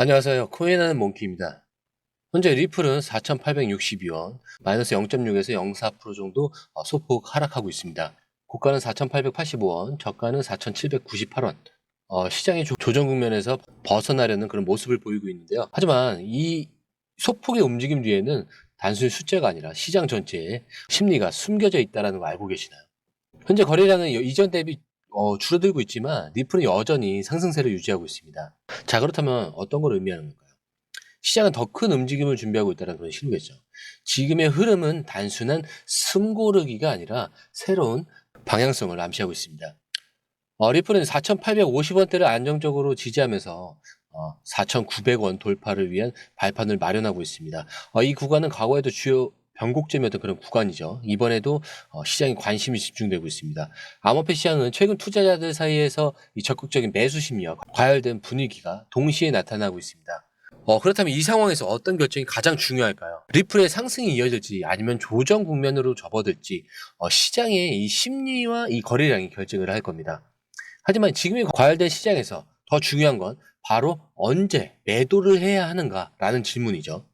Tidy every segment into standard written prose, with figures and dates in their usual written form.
안녕하세요. 코인하는 몽키입니다. 현재 리플은 4,862원, 마이너스 0.6에서 0.4% 정도 소폭 하락하고 있습니다. 고가는 4,885원, 저가는 4,798원. 시장이 조정 국면에서 벗어나려는 그런 모습을 보이고 있는데요. 하지만 이 소폭의 움직임 뒤에는 단순히 숫자가 아니라 시장 전체에 심리가 숨겨져 있다는 거 알고 계시나요? 현재 거래량은 이전 대비 줄어들고 있지만 리플은 여전히 상승세를 유지하고 있습니다. 자, 그렇다면 어떤 걸 의미하는 걸까요? 시장은 더 큰 움직임을 준비하고 있다는 그런 신호겠죠. 지금의 흐름은 단순한 숨고르기가 아니라 새로운 방향성을 암시하고 있습니다. 리플은 4,850원대를 안정적으로 지지하면서 4,900원 돌파를 위한 발판을 마련하고 있습니다. 이 구간은 과거에도 주요 변곡점이었던 그런 구간이죠. 이번에도 시장에 관심이 집중되고 있습니다. 암호화폐 시장은 최근 투자자들 사이에서 이 적극적인 매수 심리와 과열된 분위기가 동시에 나타나고 있습니다. 그렇다면 이 상황에서 어떤 결정이 가장 중요할까요? 리플의 상승이 이어질지 아니면 조정 국면으로 접어들지 시장의 이 심리와 이 거래량이 결정을 할 겁니다. 하지만 지금의 과열된 시장에서 더 중요한 건 바로 언제 매도를 해야 하는가라는 질문이죠.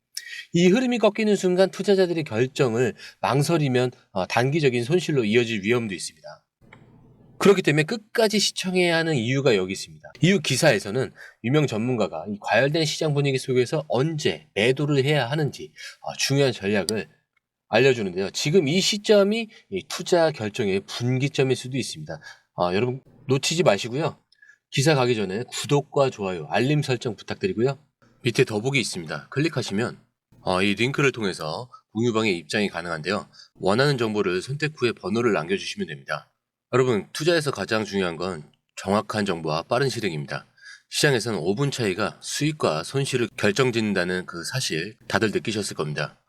이 흐름이 꺾이는 순간 투자자들의 결정을 망설이면 단기적인 손실로 이어질 위험도 있습니다. 그렇기 때문에 끝까지 시청해야 하는 이유가 여기 있습니다. 이후 기사에서는 유명 전문가가 이 과열된 시장 분위기 속에서 언제 매도를 해야 하는지 중요한 전략을 알려주는데요. 지금 이 시점이 이 투자 결정의 분기점일 수도 있습니다. 여러분 놓치지 마시고요. 기사 가기 전에 구독과 좋아요, 알림 설정 부탁드리고요. 밑에 더보기 있습니다. 클릭하시면 이 링크를 통해서 공유방에 입장이 가능한데요. 원하는 정보를 선택 후에 번호를 남겨주시면 됩니다. 여러분, 투자에서 가장 중요한 건 정확한 정보와 빠른 실행입니다. 시장에서는 5분 차이가 수익과 손실을 결정짓는다는 그 사실 다들 느끼셨을 겁니다.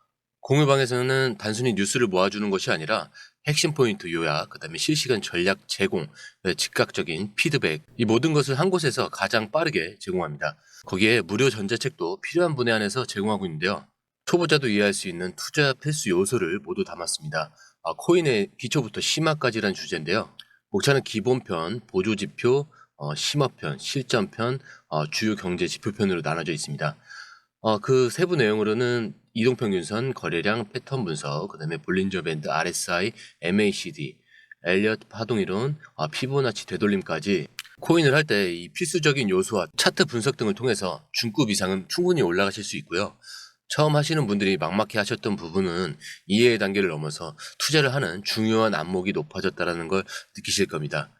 공유방에서는 단순히 뉴스를 모아주는 것이 아니라 핵심 포인트 요약, 그 다음에 실시간 전략 제공, 즉각적인 피드백, 이 모든 것을 한 곳에서 가장 빠르게 제공합니다. 거기에 무료 전자책도 필요한 분야 안에서 제공하고 있는데요. 초보자도 이해할 수 있는 투자 필수 요소를 모두 담았습니다. 코인의 기초부터 심화까지란 주제인데요. 목차는 기본편, 보조지표, 심화편, 실전편, 주요 경제 지표편으로 나눠져 있습니다. 그 세부 내용으로는 이동평균선, 거래량, 패턴 분석, 그 다음에 볼린저 밴드, RSI, MACD, 엘리엇 파동이론, 피보나치 되돌림까지 코인을 할 때 이 필수적인 요소와 차트 분석 등을 통해서 중급 이상은 충분히 올라가실 수 있고요. 처음 하시는 분들이 막막해 하셨던 부분은 이해의 단계를 넘어서 투자를 하는 중요한 안목이 높아졌다는 걸 느끼실 겁니다.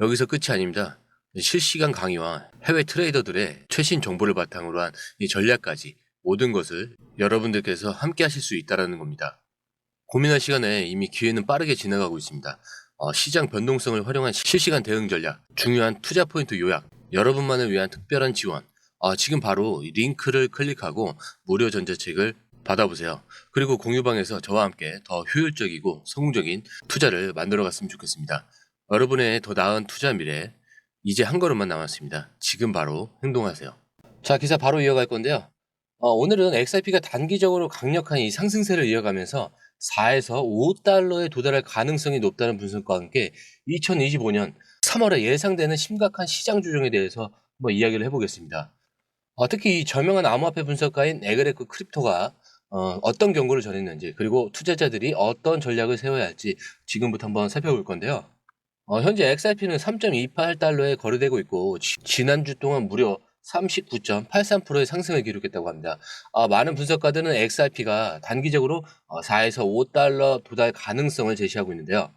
여기서 끝이 아닙니다. 실시간 강의와 해외 트레이더들의 최신 정보를 바탕으로 한 이 전략까지 모든 것을 여러분들께서 함께 하실 수 있다는 겁니다. 고민할 시간에 이미 기회는 빠르게 지나가고 있습니다. 시장 변동성을 활용한 실시간 대응 전략, 중요한 투자 포인트 요약, 여러분만을 위한 특별한 지원, 지금 바로 이 링크를 클릭하고 무료 전자책을 받아보세요. 그리고 공유방에서 저와 함께 더 효율적이고 성공적인 투자를 만들어 갔으면 좋겠습니다. 여러분의 더 나은 투자 미래, 이제 한 걸음만 남았습니다. 지금 바로 행동하세요. 자, 기사 바로 이어갈 건데요. 오늘은 XRP가 단기적으로 강력한 이 상승세를 이어가면서 4에서 5달러에 도달할 가능성이 높다는 분석과 함께 2025년 3월에 예상되는 심각한 시장 조정에 대해서 한번 이야기를 해보겠습니다. 특히 이 저명한 암호화폐 분석가인 에그레크 크립토가 어떤 경고를 전했는지, 그리고 투자자들이 어떤 전략을 세워야 할지 지금부터 한번 살펴볼 건데요. 현재 XRP는 3.28달러에 거래되고 있고 지난주 동안 무려 39.83%의 상승을 기록했다고 합니다. 많은 분석가들은 XRP가 단기적으로 4에서 5달러 도달 가능성을 제시하고 있는데요.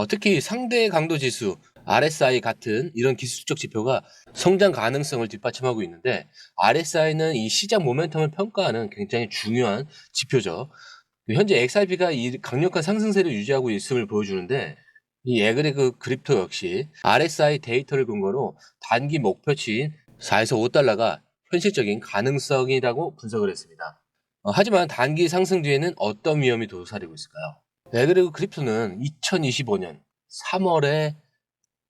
특히 상대 강도 지수 RSI 같은 이런 기술적 지표가 성장 가능성을 뒷받침하고 있는데, RSI는 이 시장 모멘텀을 평가하는 굉장히 중요한 지표죠. 현재 XRP가 이 강력한 상승세를 유지하고 있음을 보여주는데, 이 에그레그 크립토 역시 RSI 데이터를 근거로 단기 목표치인 4에서 5달러가 현실적인 가능성이라고 분석을 했습니다. 하지만 단기 상승 뒤에는 어떤 위험이 도사리고 있을까요? 에그레그 크립토는 2025년 3월에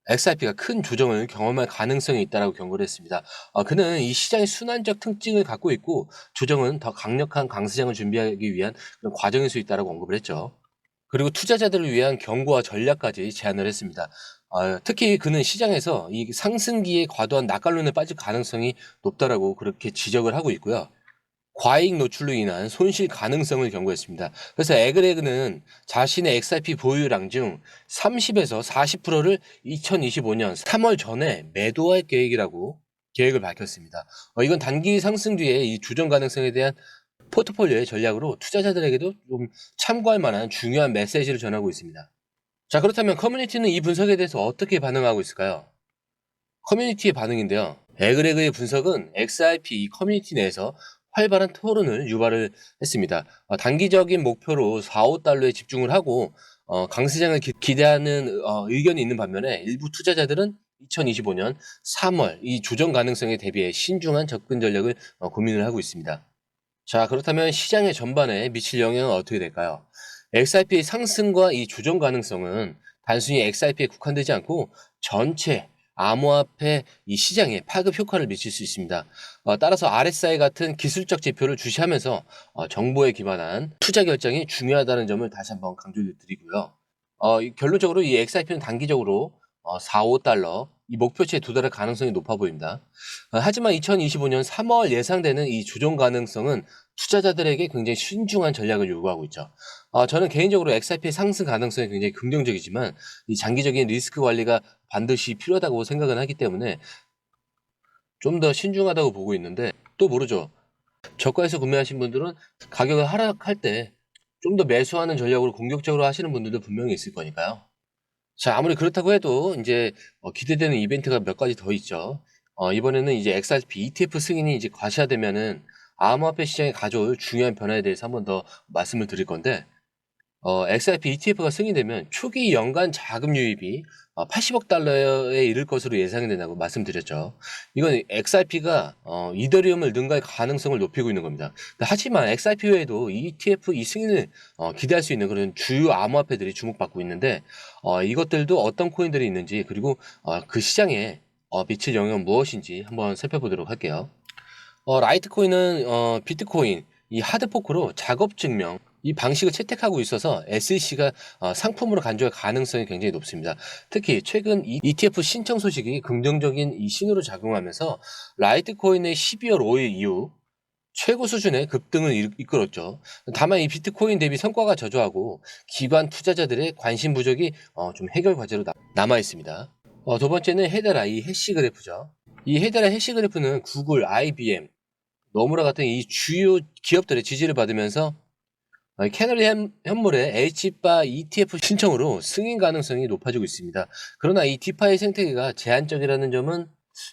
XRP가 큰 조정을 경험할 가능성이 있다고 경고를 했습니다. 그는 이 시장의 순환적 특징을 갖고 있고 조정은 더 강력한 강세장을 준비하기 위한 그런 과정일 수 있다고 언급을 했죠. 그리고 투자자들을 위한 경고와 전략까지 제안을 했습니다. 특히 그는 시장에서 이 상승기에 과도한 낙관론에 빠질 가능성이 높다라고 그렇게 지적을 하고 있고요. 과잉 노출로 인한 손실 가능성을 경고했습니다. 그래서 에그레그는 자신의 XRP 보유량 중 30에서 40%를 2025년 3월 전에 매도할 계획을 밝혔습니다. 이건 단기 상승 뒤에 이 주정 가능성에 대한 포트폴리오의 전략으로 투자자들에게도 좀 참고할 만한 중요한 메시지를 전하고 있습니다. 자, 그렇다면 커뮤니티는 이 분석에 대해서 어떻게 반응하고 있을까요? 커뮤니티의 반응인데요. 에그레그의 분석은 XRP 커뮤니티 내에서 활발한 토론을 유발을 했습니다. 단기적인 목표로 4, 5달러에 집중을 하고 강세장을 기대하는 의견이 있는 반면에 일부 투자자들은 2025년 3월 이 조정 가능성에 대비해 신중한 접근 전략을 고민을 하고 있습니다. 자, 그렇다면 시장의 전반에 미칠 영향은 어떻게 될까요? XRP의 상승과 이 조정 가능성은 단순히 XRP에 국한되지 않고 전체 암호화폐 이 시장에 파급 효과를 미칠 수 있습니다. 따라서 RSI 같은 기술적 지표를 주시하면서 정보에 기반한 투자 결정이 중요하다는 점을 다시 한번 강조드리고요. 결론적으로 이 XRP는 단기적으로 4, 5달러 이 목표치에 도달할 가능성이 높아 보입니다. 하지만 2025년 3월 예상되는 이 조정 가능성은 투자자들에게 굉장히 신중한 전략을 요구하고 있죠. 저는 개인적으로 XRP의 상승 가능성이 굉장히 긍정적이지만 이 장기적인 리스크 관리가 반드시 필요하다고 생각은 하기 때문에 좀 더 신중하다고 보고 있는데 또 모르죠. 저가에서 구매하신 분들은 가격을 하락할 때 좀 더 매수하는 전략으로 공격적으로 하시는 분들도 분명히 있을 거니까요. 자, 아무리 그렇다고 해도 이제 기대되는 이벤트가 몇 가지 더 있죠. 이번에는 이제 XRP ETF 승인이 이제 과시화되면은 암호화폐 시장에 가져올 중요한 변화에 대해서 한번 더 말씀을 드릴 건데, XRP ETF가 승인되면 초기 연간 자금 유입이 80억 달러에 이를 것으로 예상이 된다고 말씀드렸죠. 이건 XRP가 이더리움을 능가할 가능성을 높이고 있는 겁니다. 하지만 XRP 외에도 ETF 이 승인을 기대할 수 있는 그런 주요 암호화폐들이 주목받고 있는데 이것들도 어떤 코인들이 있는지 그리고 그 시장에 미칠 영향은 무엇인지 한번 살펴보도록 할게요. 라이트코인은 비트코인 이 하드포크로 작업 증명 이 방식을 채택하고 있어서 SEC가 상품으로 간주할 가능성이 굉장히 높습니다. 특히 최근 ETF 신청 소식이 긍정적인 이 신호로 작용하면서 라이트코인의 12월 5일 이후 최고 수준의 급등을 이끌었죠. 다만 이 비트코인 대비 성과가 저조하고 기관 투자자들의 관심 부족이 좀 해결 과제로 남아 있습니다. 두 번째는 헤데라 이 해시 그래프죠. 이 헤데라 해시 그래프는 구글, IBM, 너무나 같은 이 주요 기업들의 지지를 받으면서 캐너리 현물의 H바 ETF 신청으로 승인 가능성이 높아지고 있습니다. 그러나 이 디파이 생태계가 제한적이라는 점은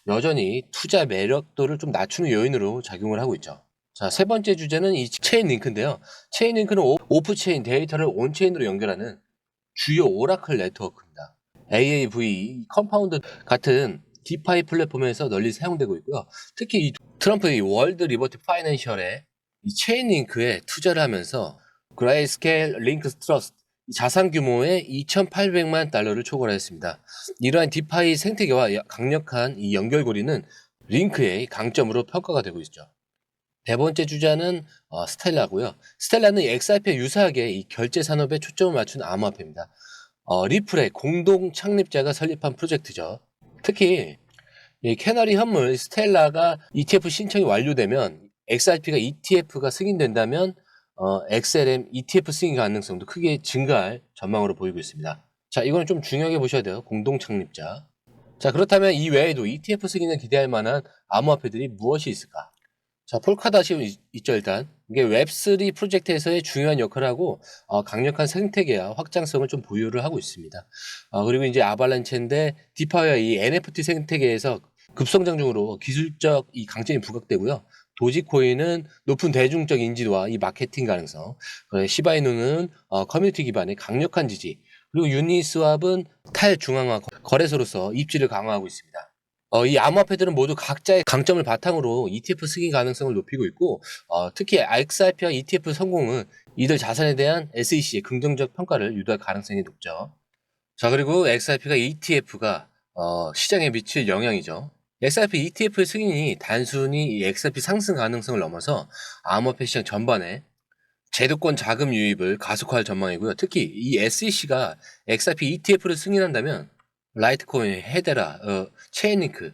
여전히 투자 매력도를 좀 낮추는 요인으로 작용을 하고 있죠. 자, 세 번째 주제는 이 체인 링크인데요. 체인 링크는 오프체인 데이터를 온체인으로 연결하는 주요 오라클 네트워크입니다. AAV, 컴파운드 같은 디파이 플랫폼에서 널리 사용되고 있고요. 특히 이 트럼프의 월드 리버티 파이낸셜에 이 체인 링크에 투자를 하면서 그레이스케일 링크 트러스트 자산 규모의 2,800만 달러를 초과했습니다. 이러한 디파이 생태계와 강력한 이 연결고리는 링크의 강점으로 평가가 되고 있죠. 네 번째 주자는 스텔라고요. 스텔라는 XRP와 유사하게 이 결제 산업에 초점을 맞춘 암호화폐입니다. 리플의 공동 창립자가 설립한 프로젝트죠. 특히 이 캐너리 현물 스텔라가 ETF 신청이 완료되면 XRP가 ETF가 승인된다면 XLM ETF 승인 가능성도 크게 증가할 전망으로 보이고 있습니다. 자, 이거는 좀 중요하게 보셔야 돼요. 공동 창립자. 자, 그렇다면 이 외에도 ETF 승인을 기대할 만한 암호화폐들이 무엇이 있을까? 자, 폴카닷이 있죠, 일단. 이게 웹3 프로젝트에서의 중요한 역할을 하고, 강력한 생태계와 확장성을 좀 보유를 하고 있습니다. 그리고 이제 아발란체인데, 디파이와 이 NFT 생태계에서 급성장 중으로 기술적 이 강점이 부각되고요. 도지코인은 높은 대중적 인지도와 이 마케팅 가능성, 시바이누는 커뮤니티 기반의 강력한 지지, 그리고 유니스왑은 탈중앙화 거래소로서 입지를 강화하고 있습니다. 이 암호화폐들은 모두 각자의 강점을 바탕으로 ETF 승인 가능성을 높이고 있고 특히 XRP와 ETF 성공은 이들 자산에 대한 SEC의 긍정적 평가를 유도할 가능성이 높죠. 자, 그리고 XRP가 ETF가 시장에 미칠 영향이죠. XRP ETF 승인이 단순히 이 XRP 상승 가능성을 넘어서 암호화폐 시장 전반에 제도권 자금 유입을 가속화할 전망이고요. 특히 이 SEC가 XRP ETF를 승인한다면 라이트코인, 헤데라, 체인링크,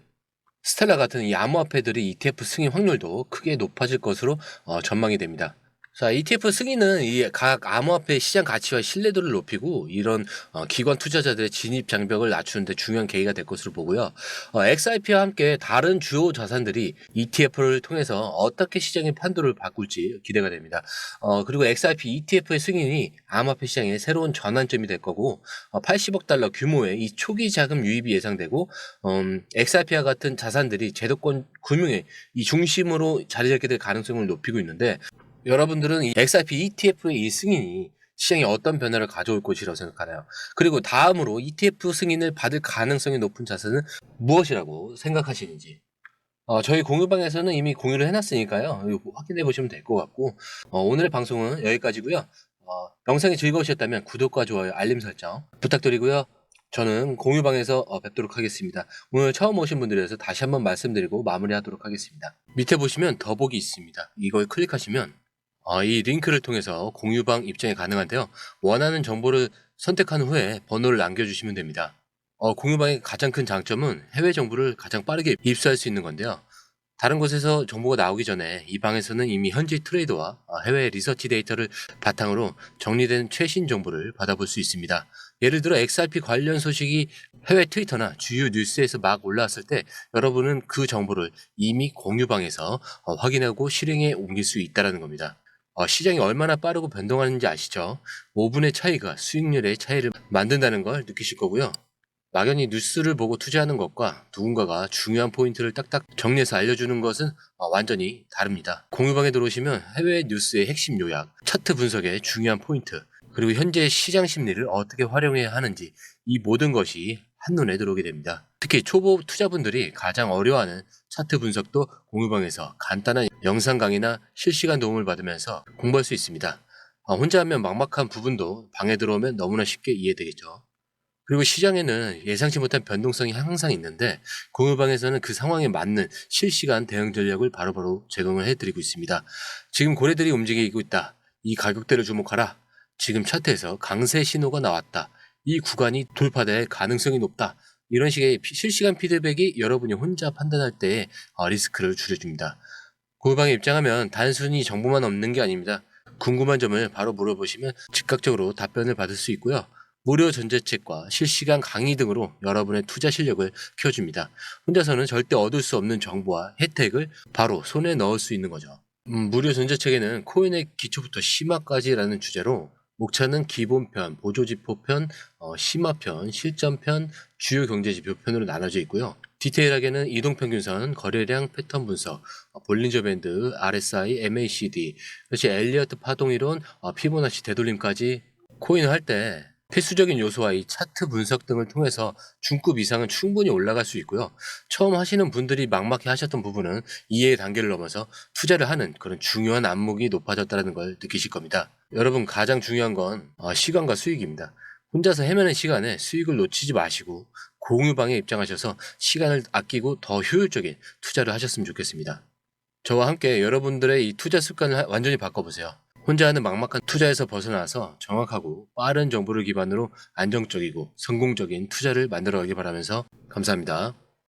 스텔라 같은 이 암호화폐들이 ETF 승인 확률도 크게 높아질 것으로 전망이 됩니다. 자, ETF 승인은 이 각 암호화폐 시장 가치와 신뢰도를 높이고 이런 기관 투자자들의 진입 장벽을 낮추는 데 중요한 계기가 될 것으로 보고요. XRP와 함께 다른 주요 자산들이 ETF를 통해서 어떻게 시장의 판도를 바꿀지 기대가 됩니다. 그리고 XRP ETF의 승인이 암호화폐 시장의 새로운 전환점이 될 거고 80억 달러 규모의 이 초기 자금 유입이 예상되고 XRP와 같은 자산들이 제도권 금융의 이 중심으로 자리 잡게 될 가능성을 높이고 있는데 여러분들은 이 XRP ETF의 이 승인이 시장에 어떤 변화를 가져올 것이라고 생각하나요? 그리고 다음으로 ETF 승인을 받을 가능성이 높은 자산은 무엇이라고 생각하시는지. 저희 공유방에서는 이미 공유를 해놨으니까요. 이거 확인해 보시면 될 것 같고, 오늘의 방송은 여기까지고요. 영상이 즐거우셨다면 구독과 좋아요, 알림 설정 부탁드리고요. 저는 공유방에서 뵙도록 하겠습니다. 오늘 처음 오신 분들에서 다시 한번 말씀드리고 마무리하도록 하겠습니다. 밑에 보시면 더보기 있습니다. 이걸 클릭하시면 이 링크를 통해서 공유방 입장이 가능한데요. 원하는 정보를 선택한 후에 번호를 남겨주시면 됩니다. 공유방의 가장 큰 장점은 해외 정보를 가장 빠르게 입수할 수 있는 건데요. 다른 곳에서 정보가 나오기 전에 이 방에서는 이미 현지 트레이더와 해외 리서치 데이터를 바탕으로 정리된 최신 정보를 받아볼 수 있습니다. 예를 들어 XRP 관련 소식이 해외 트위터나 주요 뉴스에서 막 올라왔을 때 여러분은 그 정보를 이미 공유방에서 확인하고 실행에 옮길 수 있다는 겁니다. 시장이 얼마나 빠르고 변동하는지 아시죠? 5분의 차이가 수익률의 차이를 만든다는 걸 느끼실 거고요. 막연히 뉴스를 보고 투자하는 것과 누군가가 중요한 포인트를 딱딱 정리해서 알려주는 것은 완전히 다릅니다. 공유방에 들어오시면 해외 뉴스의 핵심 요약, 차트 분석의 중요한 포인트, 그리고 현재 시장 심리를 어떻게 활용해야 하는지 이 모든 것이 한눈에 들어오게 됩니다. 특히 초보 투자분들이 가장 어려워하는 차트 분석도 공유방에서 간단한 영상 강의나 실시간 도움을 받으면서 공부할 수 있습니다. 혼자 하면 막막한 부분도 방에 들어오면 너무나 쉽게 이해되겠죠. 그리고 시장에는 예상치 못한 변동성이 항상 있는데 공유방에서는 그 상황에 맞는 실시간 대응 전략을 바로바로 제공을 해드리고 있습니다. 지금 고래들이 움직이고 있다. 이 가격대를 주목하라. 지금 차트에서 강세 신호가 나왔다. 이 구간이 돌파될 가능성이 높다. 이런 식의 실시간 피드백이 여러분이 혼자 판단할 때 리스크를 줄여줍니다. 공유방에 입장하면 단순히 정보만 얻는 게 아닙니다. 궁금한 점을 바로 물어보시면 즉각적으로 답변을 받을 수 있고요. 무료 전자책과 실시간 강의 등으로 여러분의 투자 실력을 키워줍니다. 혼자서는 절대 얻을 수 없는 정보와 혜택을 바로 손에 넣을 수 있는 거죠. 무료 전자책에는 코인의 기초부터 심화까지라는 주제로 목차는 기본편, 보조지표편, 심화편, 실전편, 주요 경제지표편으로 나눠져 있고요. 디테일하게는 이동평균선, 거래량 패턴 분석, 볼린저 밴드, RSI, MACD, 그렇지 엘리어트 파동이론, 피보나치 되돌림까지 코인을 할 때 필수적인 요소와 이 차트 분석 등을 통해서 중급 이상은 충분히 올라갈 수 있고요. 처음 하시는 분들이 막막해 하셨던 부분은 이해의 단계를 넘어서 투자를 하는 그런 중요한 안목이 높아졌다는 걸 느끼실 겁니다. 여러분 가장 중요한 건 시간과 수익입니다. 혼자서 헤매는 시간에 수익을 놓치지 마시고 공유방에 입장하셔서 시간을 아끼고 더 효율적인 투자를 하셨으면 좋겠습니다. 저와 함께 여러분들의 이 투자 습관을 완전히 바꿔보세요. 혼자 하는 막막한 투자에서 벗어나서 정확하고 빠른 정보를 기반으로 안정적이고 성공적인 투자를 만들어가기 바라면서 감사합니다.